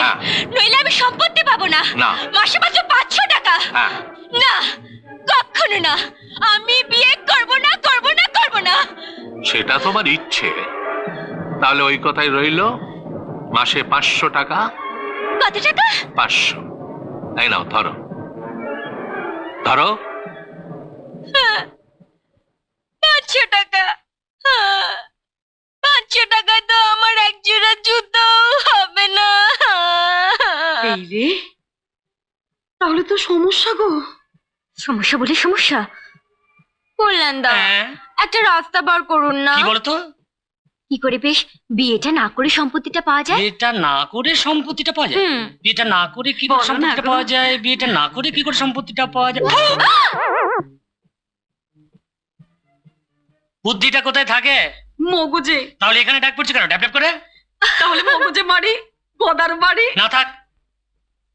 হবে, নইলে আমি সম্পত্তি পাবো না। মাসে মাত্র 500 টাকা। না, কখনো না, আমি বিয়ে করব না, করব না, করব না। সেটা তোমার ইচ্ছে, তাহলে ওই কথাই রইলো। মাসে 500 টাকা। কত টাকা? 500। এই নাও, ধরো ধরো। 500 টাকা? 500 টাকা তো আমার এক জোড়া জুতো হবে না। এই রে, তাহলে তো সমস্যা গো। সমস্যা বলে সমস্যা? কল্যাণ দা, একটা রাস্তা বার করুন না। কি বলতো? কি করে বেশ বিয়েটা না করে সম্পত্তিটা পাওয়া যায়? বিয়েটা না করে সম্পত্তিটা পাওয়া যায়? বিয়েটা না করে কি করে সম্পত্তিটা পাওয়া যায়? বিয়েটা না করে কি করে সম্পত্তিটা পাওয়া যায়? বুদ্ধিটা কোথায় থাকে? মগজে। তাহলে এখানে ডাক পড়ছে কেন? ড্যাপ ড্যাপ করে। তাহলে মগজে মারি, গদার বাড়ি। না থাক,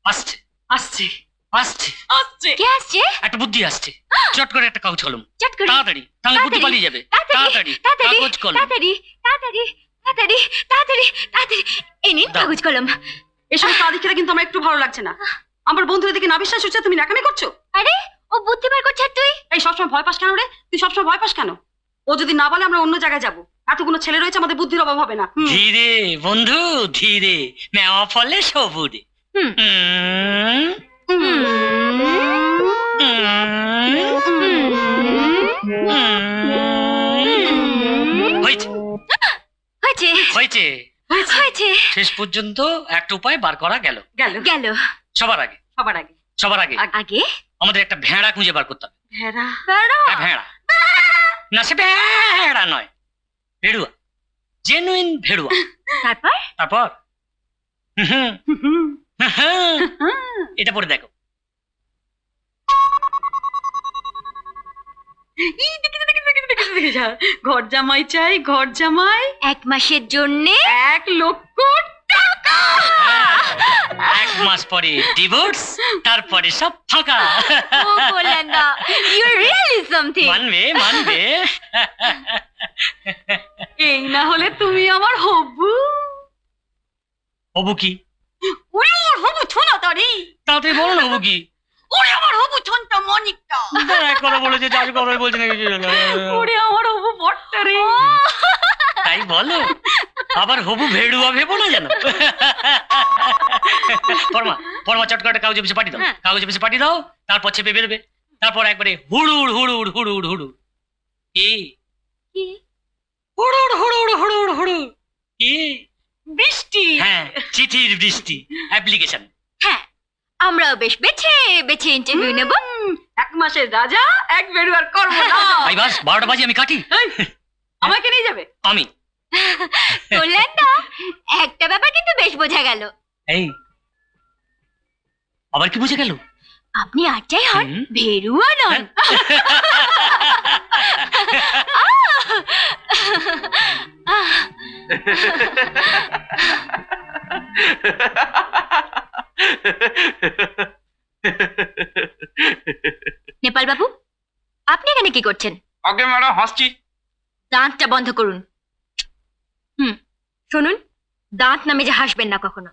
আসছে আসছে আসছে আসছে। কে আসছে? একটা বুদ্ধি আসছে। চট করে একটা কাগজ কলম, চট করে। তাড়াতাড়ি, তাহলে বুদ্ধি পালিয়ে যাবে। তাড়াতাড়ি তাড়াতাড়ি, কাগজ কলম। তাড়াতাড়ি, তাড়াতাড়ি, তাড়াতাড়ি, তাড়াতাড়ি, তাড়াতাড়ি। এই নিন দাও। কাগজ কলম। এসব তারিখটা কিন্তু আমার একটু ভালো লাগছে না। আমার বন্ধুদের দিকে না বিশ্বাস হচ্ছে, তুমি নাকামি করছো। আরে, ও বুদ্ধি বার করছে আর তুই? এই সবসময় ভয় পাস কেন রে? তুই সবসময় ভয় পাস কেন? ও যদি না বলে আমরা অন্য জায়গায় যাবো। এতগুলো ছেলে রয়েছে, আমাদের বুদ্ধির অভাব হবে না। ধীরে বন্ধু ধীরে, মেওয়া ফলে সবুরে। হুম। হয়েছে হয়েছে, হয়েছে হয়েছে। শেষ পর্যন্ত একটা উপায় বার করা গেল। গেল গেল। সবার আগে সবার আগে। সবার আগে আগে আমাদের একটা ভেড়া খুঁজে বার করতে হবে। ভেড়া? হ্যাঁ, ভেড়া না, সে ভেড়া নয়, ভেড়ুয়া, জেনুইন ভেড়ুয়া। তারপর? তারপর এটা পরে দেখো। ঘর জামাই চাই, ঘর জামাই। 1 মাসের জন্যে 1 লক্ষ টাকা। 1 মাস পরে ডিভোর্স, তারপরে সব ফাঁকা। ও কল্যাণ দা, ইউ রিয়েলি সামথিং। মানবে মানবে। এই না হলে তুমি আমার হবু। হবু কি? ওরে আমার হবু ছোনা তারি। তাড়াতাড়ি বলো না হবু কি? ওরে আমার হবু ছোনটা মনিকটা। এক কথা বলেছে, চাষ কথাই বলছে নাকি? ওরে আমার হবু বট্টা রে। তাই বলো, আবার হবু ভেড়ুয়া ভেবো না যেন। পরমা পরমা চট করে কাগজ অফিসে পাঠিয়ে দাও। কাগজ অফিসে পাঠিয়ে দাও, তারপর চেপে বেরোবে। তারপর একবারে হুড়ুড় হুড়ুড় হুড়ুড় হুড়ুড়। কি হুড়ুড় হুড়ুড় হুড়ুড় হুড়ুড়? কি? বৃষ্টি। হ্যাঁ, চিঠির বৃষ্টি, অ্যাপ্লিকেশন। হ্যাঁ, আমরাও বেশ বেছে বেছে ইন্টারভিউ নেব। 1 মাসের রাজা, 1 বেড়ুয়ার কর্ম না। ভাই বাস 12টা বাজে, আমি কাটি। আমাকে নিয়ে যাবে? আমি কল্যাণ দা, একটা ব্যাপার কিন্তু বেশ বোঝা গেল। এই আবার কি বুঝে গেল? আপনি আচ্ছাই হন, ভেরুয়া নন। নেপাল বাবু, আপনি এখানে কি করছেন? আগে ম্যাডাম হাসছি। দাঁতটা বন্ধ করুন। শুনুন, দাঁত নামে যে হাসবেন না কখনো।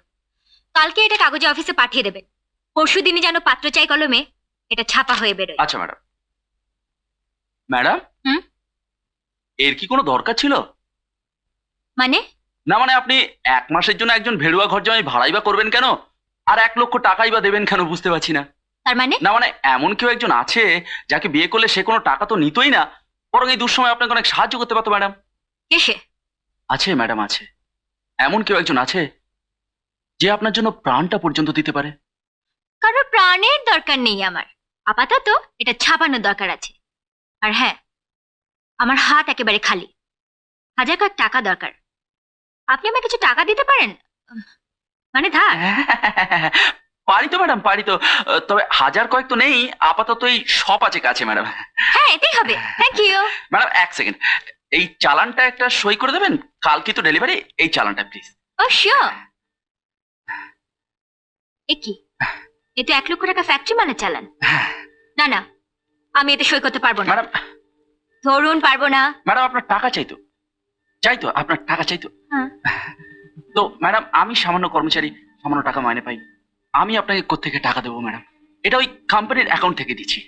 কালকে এটা কাগজে অফিসে পাঠিয়ে দেবেন। পরশুদিনই যেন পাত্র চাই কলমে এটা ছাপা হয়ে বেরোয়। আচ্ছা ম্যাডাম। ম্যাডাম, হুম? এর কি কোনো দরকার ছিল? মানে? না মানে আপনি 1 মাসের জন্য একজন ভেড়ুয়া ঘর জামাই ভাড়াই বা করবেন কেন? আর 1 লক্ষ টাকাই বা দেবেন কেন, বুঝতে পারছি না। তার মানে? না মানে এমন কেউ একজন আছে যাকে বিয়ে করলে সে কোনো টাকা তো নিতই না, বরং এই দুঃসময় আপনাকে অনেক সাহায্য করতে পারতো ম্যাডাম। কে সে? আছে ম্যাডাম, আছে। এমন কেউ একজন আছে যে আপনার জন্য প্রাণটা পর্যন্ত দিতে পারে। কারোর প্রাণের দরকার নেই আমার। আপাতত এটা ছাপানোর দরকার আছে। আর হ্যাঁ, আমার হাত একেবারে খালি। 1000 কয়েক টাকা দরকার। আপনি আমাকে কিছু টাকা দিতে পারেন? মানে ধার? পারি তো ম্যাডাম, পারি তো। তবে 1000 কয়েক তো নেই, আপাতত এই সব আছে কাছে ম্যাডাম। হ্যাঁ, এটাই হবে। Thank you. ম্যাডাম 1 সেকেন্ড, এই চালানটা একটা সই করে দেবেন। কালকে তো ডেলিভারি, এই চালানটা প্লিজ। O sure. এ কি? এ তো 1 লক্ষ টাকা ফ্যাক্টরি মানে চালান। না না, আমি এতে সই করতে পারবো না। ম্যাডাম, ধরুন পারবো না। ম্যাডাম আপনার টাকা চাইতো, চাইতো আপনার টাকা চাইতো। হ্যাঁ। তো ম্যাডাম আমি সামান্য কর্মচারী, সামান্য টাকা মাইনে পাই, আমি আপনাকে কোত্থেকে টাকা দেবো ম্যাডাম? এটা ওই কোম্পানির অ্যাকাউন্ট থেকে দিচ্ছি।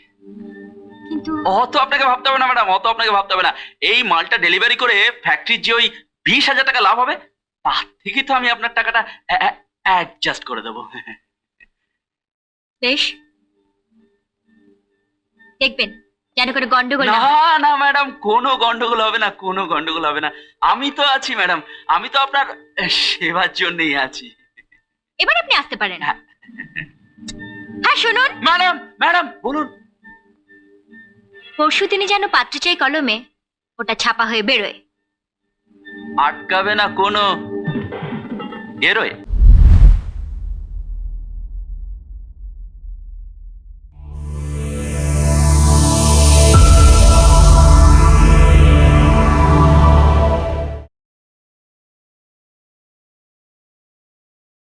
কিন্তু অত আপনাকে ভাবতে হবে না ম্যাডাম, অত আপনাকে ভাবতে হবে না। এই মালটা ডেলিভারি করে ফ্যাক্টরির যে ওই 20,000 টাকা লাভ হবে, তার থেকে তো আমি আপনার টাকাটা অ্যাডজাস্ট করে দেবো। বেশ, দেখবেন যেন করে গন্ডগোল না না হয়। না ম্যাডাম, কোনো গন্ডগোল হবে না, কোনো গন্ডগোল হবে না। আমি তো আছি ম্যাডাম, আমি তো আপনার সেবার জন্যই আছি। এবার আপনি আসতে পারেন। হ্যাঁ। হ্যাঁ শুনুন, ম্যাডাম ম্যাডাম বলুন। পরশু দিনই যেন পাত্র চাই কলমে ওটা ছাপা হয়ে বেরোয়। আটকাবে না কোনো এরোয়।